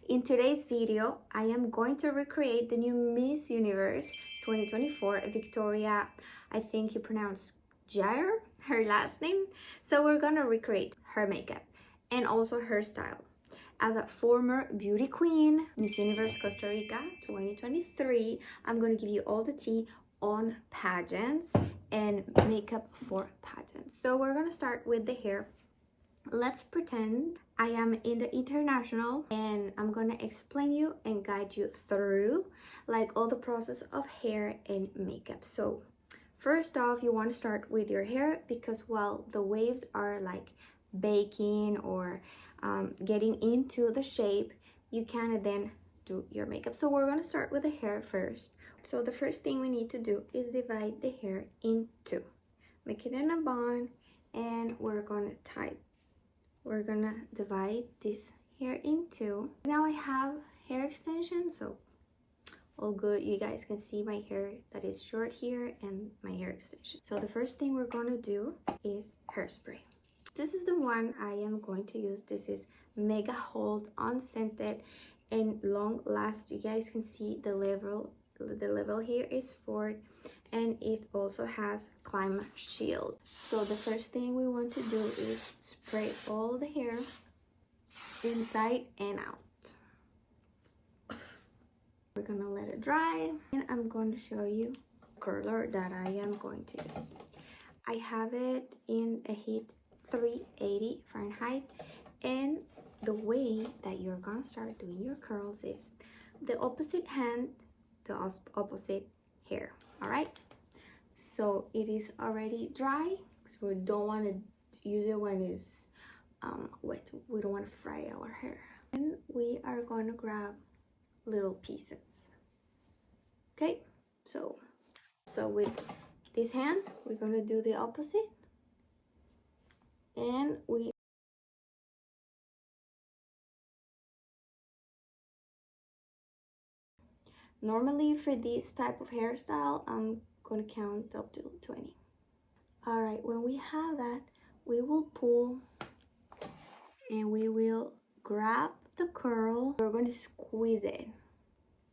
in today's video, I am going to recreate the new Miss Universe 2024 Victoria, I think you pronounce kjaer, her last name. So we're gonna recreate her makeup and also her style. As a former beauty queen, Miss Universe Costa Rica 2023, I'm gonna give you all the tea on pageants and makeup for pageants. So we're gonna start with the hair. Let's pretend I am in the international and I'm gonna explain you and guide you through like all the process of hair and makeup. So first off, you want to start with your hair because while the waves are like baking or getting into the shape, you can then do your makeup. So we're going to start with the hair first. So the first thing we need to do is divide the hair in two. Make it in a bun and we're going to divide this hair in two. Now I have hair extensions, so all good. You guys can see my hair that is short here and my hair extension. So the first thing we're going to do is hairspray. This is the one I am going to use. This is Mega Hold Unscented and long last. You guys can see the level here is 4 and it also has climb shield. So the first thing we want to do is spray all the hair inside and out. We're gonna let it dry and I'm going to show you the curler that I am going to use. I have it in a heat 380 Fahrenheit, and the way that you're gonna start doing your curls is the opposite hand, the opposite hair. All right, so it is already dry because we don't want to use it when it's wet. We don't want to fry our hair. And we are going to grab little pieces. Okay, so with this hand we're going to do the opposite, and we normally for this type of hairstyle I'm going to count up to 20. All right, when we have that, we will pull and we will grab the curl. We're going to squeeze it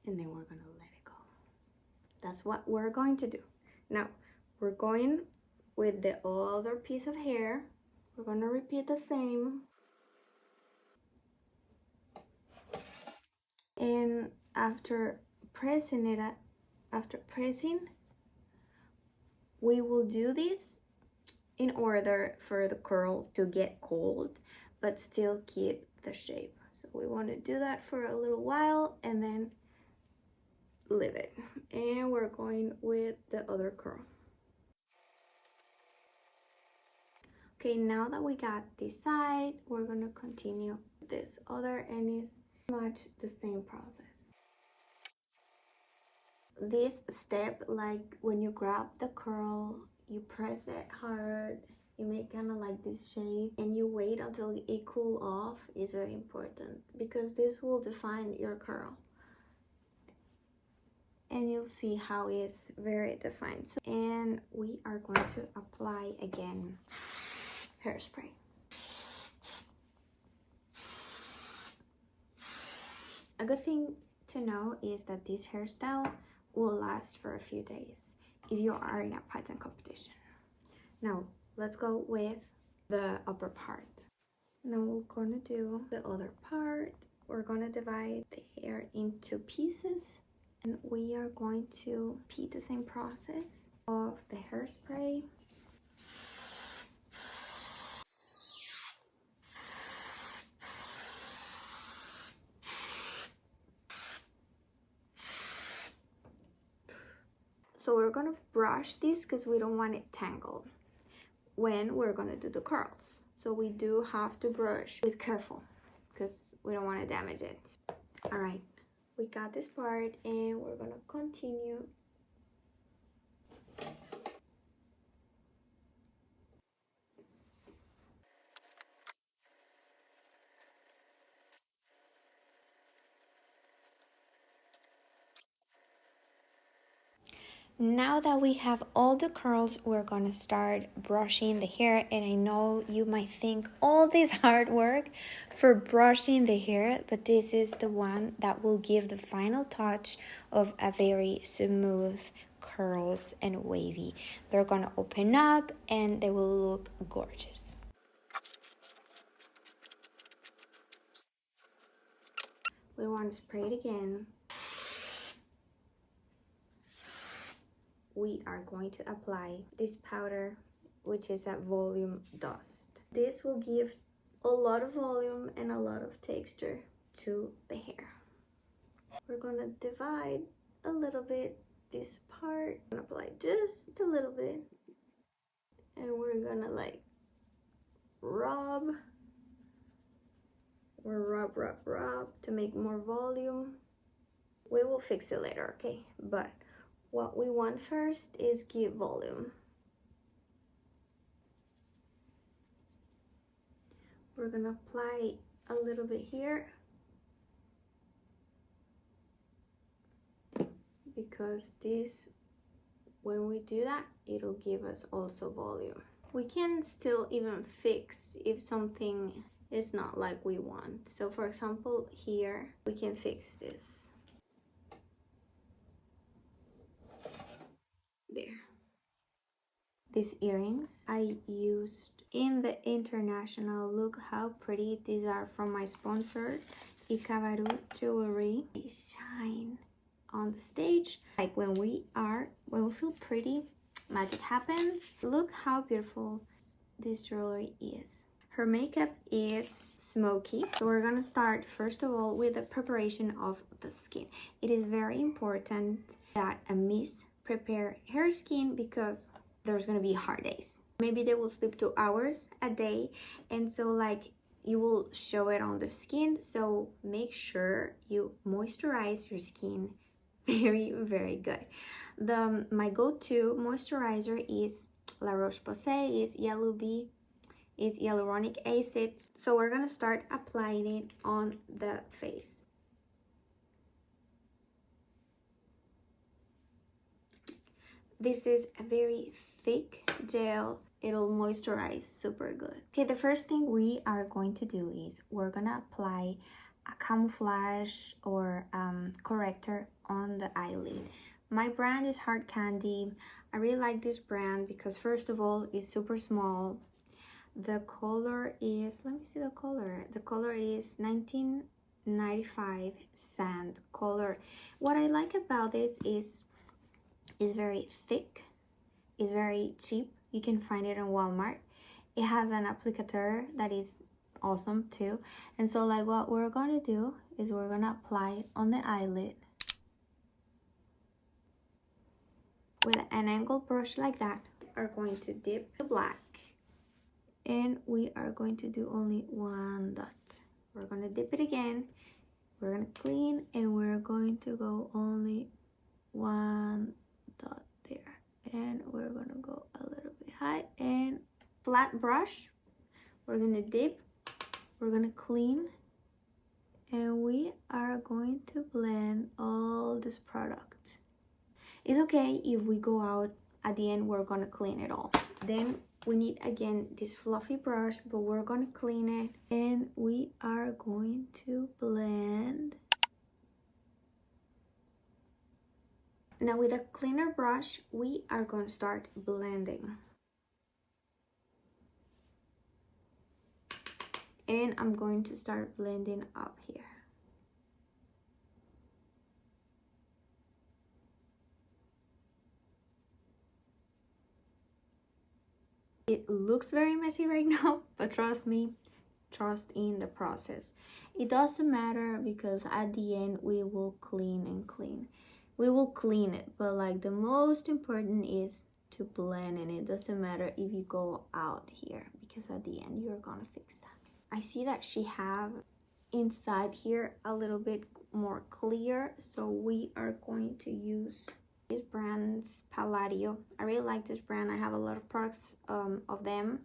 and then we're going to let it go. That's what we're going to do. Now we're going with the other piece of hair. We're going to repeat the same. And after pressing, we will do this in order for the curl to get cold but still keep the shape. So we want to do that for a little while and then leave it. And we're going with the other curl. Okay, now that we got this side, we're gonna continue this other, and it's much the same process. This step, like when you grab the curl, you press it hard, you make kind of like this shape and you wait until it cool off, is very important because this will define your curl. And you'll see how it's very defined. So, and we are going to apply again hairspray. A good thing to know is that this hairstyle will last for a few days if you are in a pageant competition. Now let's go with the upper part. Now we're gonna do the other part. We're gonna divide the hair into pieces and we are going to repeat the same process of the hairspray. So we're gonna brush this because we don't want it tangled when we're gonna do the curls. So we do have to brush with careful because we don't want to damage it. All right, we got this part and we're gonna continue. Now that we have all the curls, we're gonna start brushing the hair. And I know you might think all this hard work for brushing the hair, but this is the one that will give the final touch of a very smooth curls and wavy. They're gonna open up and they will look gorgeous. We want to spray it again. We are going to apply this powder, which is a volume dust. This will give a lot of volume and a lot of texture to the hair. We're gonna divide a little bit this part and apply just a little bit, and we're gonna like rub or rub to make more volume. We will fix it later, okay? But what we want first is give volume. We're gonna apply a little bit here because this, when we do that, it'll give us also volume. We can still even fix if something is not like we want. So for example, here we can fix this. There. These earrings I used in the international. Look how pretty these are from my sponsor, kjaer Jewelry. They shine on the stage. Like when we feel pretty, magic happens. Look how beautiful this jewelry is. Her makeup is smoky. So we're gonna start first of all with the preparation of the skin. It is very important that a miss prepare her skin because there's gonna be hard days. Maybe they will sleep 2 hours a day, and so like you will show it on the skin. So make sure you moisturize your skin very good. My go-to moisturizer is La Roche-Posay, is Yellow Bee, is hyaluronic acid. So we're gonna start applying it on the face. This is a very thick gel. It'll moisturize super good. Okay, the first thing we are going to do is we're gonna apply a camouflage or corrector on the eyelid. My brand is Hard Candy. I really like this brand because first of all, it's super small. The color is, let me see the color. The color is 1995 sand color. What I like about this is it's very thick, it's very cheap. You can find it in Walmart. It has an applicator that is awesome too. And so like what we're gonna do is we're gonna apply it on the eyelid with an angled brush like that. We are going to dip the black and we are going to do only one dot. We're gonna dip it again, we're gonna clean, and we're going to go only one dot there, and we're gonna go a little bit high and flat brush. We're gonna dip, we're gonna clean, and we are going to blend all this product. It's okay if we go out at the end, we're gonna clean it all. Then we need again this fluffy brush, but we're gonna clean it and we are going to blend. Now with a cleaner brush, we are going to start blending. And I'm going to start blending up here. It looks very messy right now, but trust me, trust in the process. It doesn't matter because at the end we will clean and clean. We will clean it, but like the most important is to blend, and it doesn't matter if you go out here because at the end you're gonna fix that. I see that she have inside here a little bit more clear, so we are going to use this brand's Palladio. I really like this brand. I have a lot of products of them,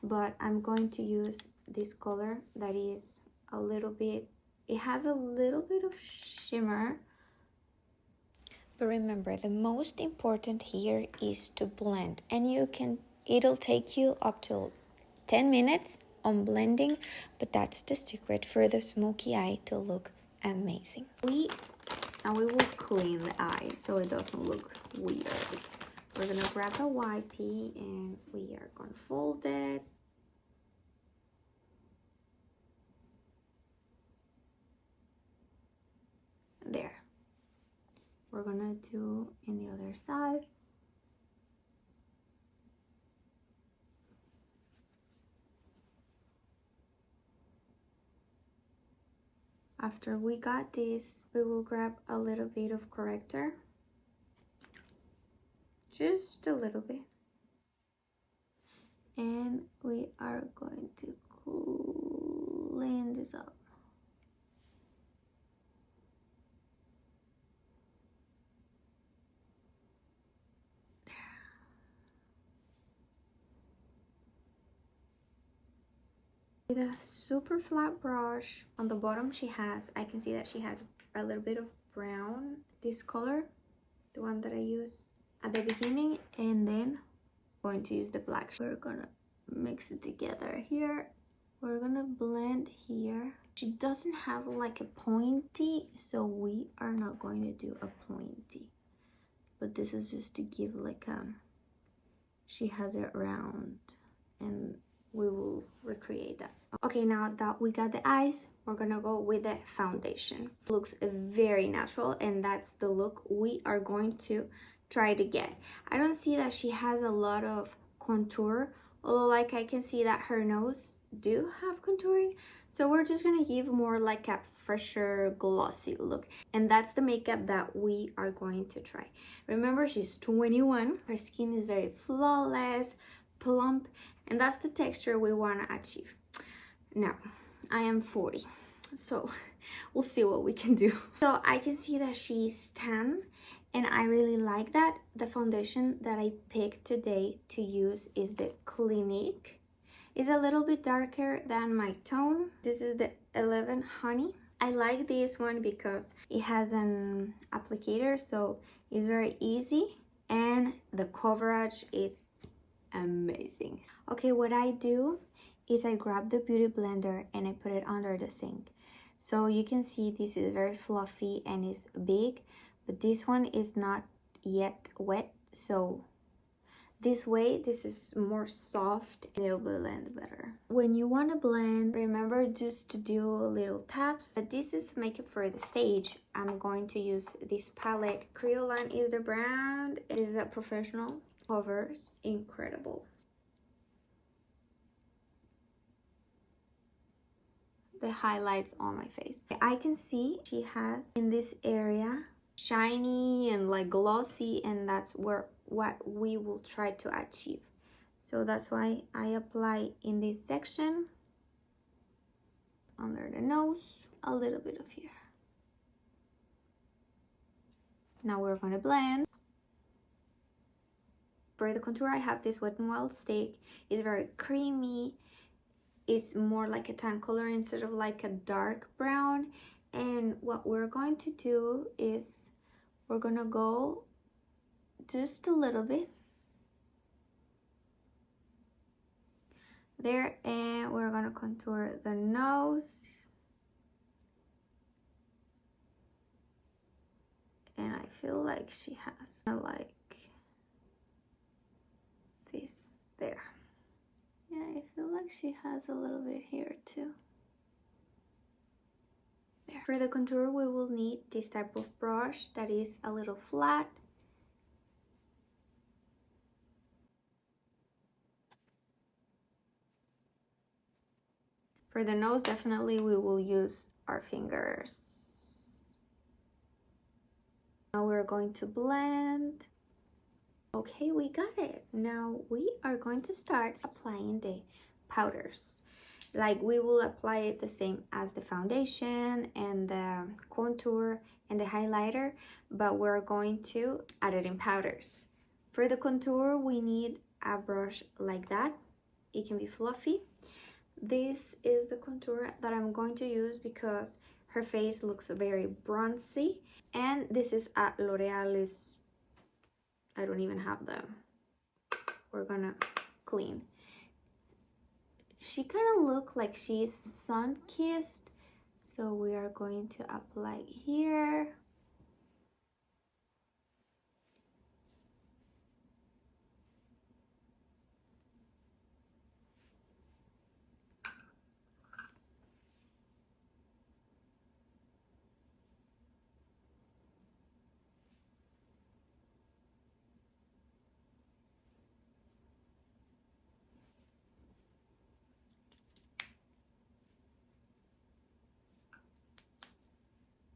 but I'm going to use this color that is a little bit, it has a little bit of shimmer, But remember, the most important here is to blend, and it'll take you up to 10 minutes on blending, but that's the secret for the smoky eye to look amazing. Now we will clean the eye so it doesn't look weird. We're gonna grab a wipey and we are gonna fold it. There. We're gonna do in the other side. After we got this, we will grab a little bit of corrector. Just a little bit. And we are going to clean this up. With a super flat brush, on the bottom I can see that she has a little bit of brown, this color, the one that I use at the beginning, and then I'm going to use the black. We're gonna mix it together here. We're gonna blend here. She doesn't have like a pointy, so we are not going to do a pointy. But this is just to give like she has it round, and we will recreate that. Okay, now that we got the eyes, we're gonna go with the foundation. It looks very natural, and that's the look we are going to try to get. I don't see that she has a lot of contour, although like I can see that her nose do have contouring, so we're just gonna give more like a fresher glossy look, and that's the makeup that we are going to try. Remember, she's 21, her skin is very flawless, plump, and that's the texture we want to achieve. Now I am 40, so we'll see what we can do. So I can see that she's tan, and I really like that. The foundation that I picked today to use is the Clinique. It's a little bit darker than my tone. This is the 11 Honey. I like this one because it has an applicator, so it's very easy, and the coverage is amazing. Okay, what I do is I grab the beauty blender and I put it under the sink. So you can see this is very fluffy and it's big, but this one is not yet wet, so this way this is more soft and it'll blend better. When you want to blend, remember just to do little taps. But this is makeup for the stage. I'm going to use this palette. Creolan is the brand. It is a professional. Covers incredible. The highlights on my face. I can see she has in this area shiny and like glossy, and that's what we will try to achieve. So that's why I apply in this section, under the nose, a little bit of here. Now we're gonna blend. For the contour, I have this Wet n Wild stick. It's very creamy. It's more like a tan color instead of like a dark brown. And what we're going to do is we're gonna go just a little bit there, and we're gonna contour the nose. And I feel like she has like this there. Yeah, I feel like she has a little bit here too. There. For the contour, we will need this type of brush that is a little flat. For the nose, definitely we will use our fingers. Now we're going to blend. Okay, we got it. Now we are going to start applying the powders. Like we will apply it the same as the foundation and the contour and the highlighter, but we're going to add it in powders. For the contour, we need a brush like that. It can be fluffy. This is the contour that I'm going to use because Her face looks very bronzy. And this is at L'Oreal's, I don't even have them. We're gonna clean. She kind of look like she's sun-kissed, so we are going to apply here.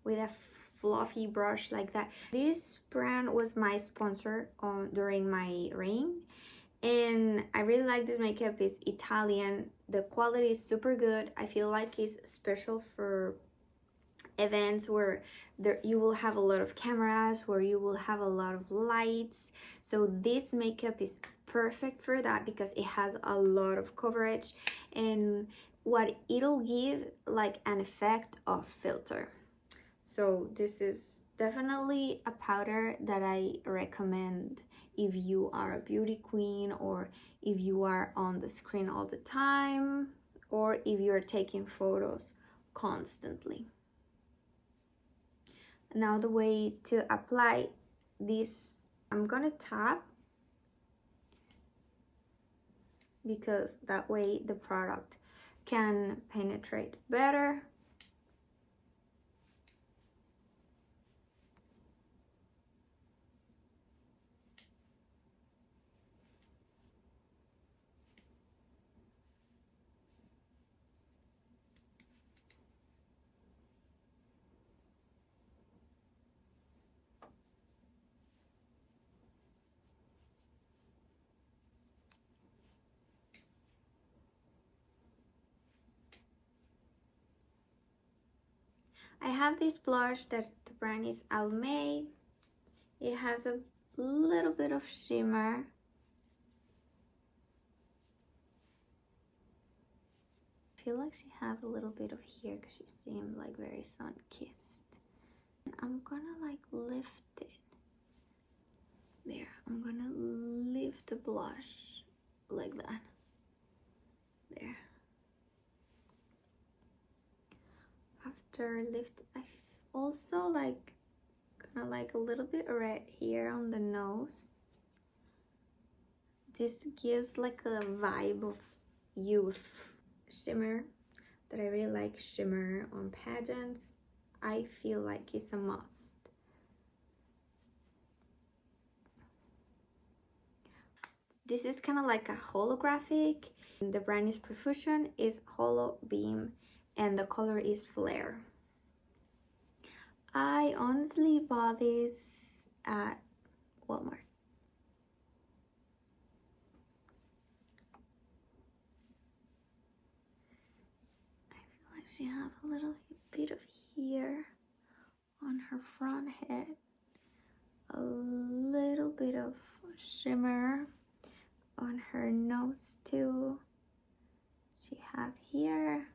With a fluffy brush like that. This brand was my sponsor during my reign, and I really like this makeup. It's Italian. The quality is super good. I feel like it's special for events where you will have a lot of cameras, where you will have a lot of lights. So this makeup is perfect for that because it has a lot of coverage, and what it'll give like an effect of filter. So this is definitely a powder that I recommend if you are a beauty queen, or if you are on the screen all the time, or if you're taking photos constantly. Now the way to apply this, I'm gonna tap, because that way the product can penetrate better. I have this blush that the brand is Almay. It has a little bit of shimmer. I feel like she have a little bit of here because she seemed like very sun-kissed. I'm gonna like lift it. There, I'm gonna lift the blush like that. There. After lift, I also like gonna like a little bit red here on the nose. This gives like a vibe of youth. Shimmer, that I really like shimmer on pageants. I feel like it's a must. This is kind of like a holographic. The brand is Profusion, is Holo Beam, and the color is Flare. I honestly bought this at Walmart. She have a little bit of here on her front head, a little bit of shimmer on her nose too. She have here,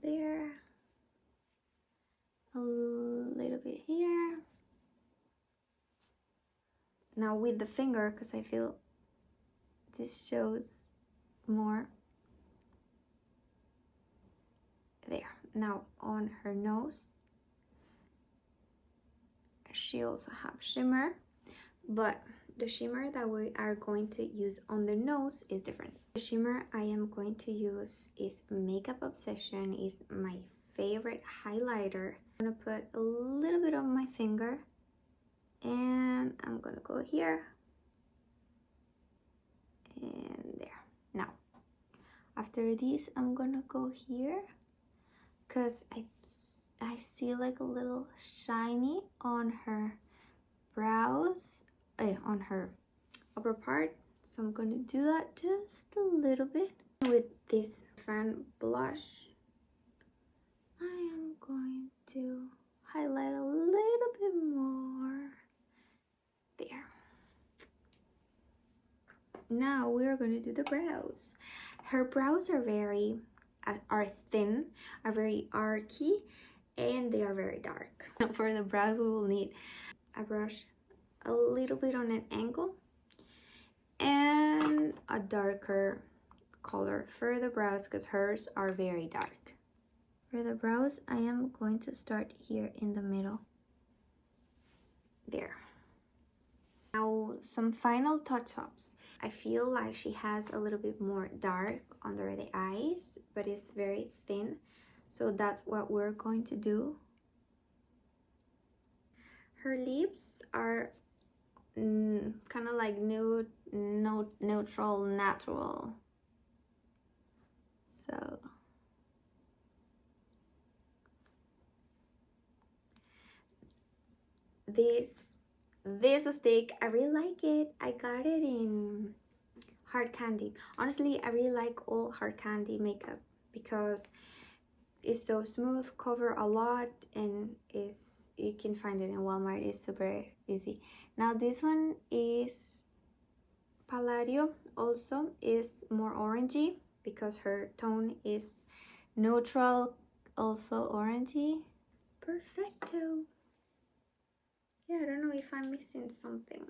there, a little bit here. Now with the finger, because I feel this shows more. There. Now on her nose, she also have shimmer, but the shimmer that we are going to use on the nose is different. The shimmer I am going to use is Makeup Obsession, is my favorite highlighter. I'm gonna put a little bit on my finger, and I'm gonna go here and there. Now after this, I'm gonna go here because I see like a little shiny on her brows, on her upper part, so I'm gonna do that just a little bit. With this fan blush, I am going to highlight a little bit more there. Now we're gonna do the brows. Her brows are very are thin, are very archy, and they are very dark. For the brows, we will need a brush a little bit on an angle and a darker color for the brows because hers are very dark. For the brows, I am going to start here in the middle. There. Now, some final touch-ups. I feel like she has a little bit more dark under the eyes, but it's very thin. So that's what we're going to do. Her lips are kind of like nude, neutral, natural. So this stick, I really like it. I got it in Hard Candy. Honestly, I really like all Hard Candy makeup because it's so smooth, cover a lot, and you can find it in Walmart. It's super easy. Now this one is Palladio, also is more orangey because her tone is neutral, also orangey. Perfecto. Yeah, I don't know if I'm missing something.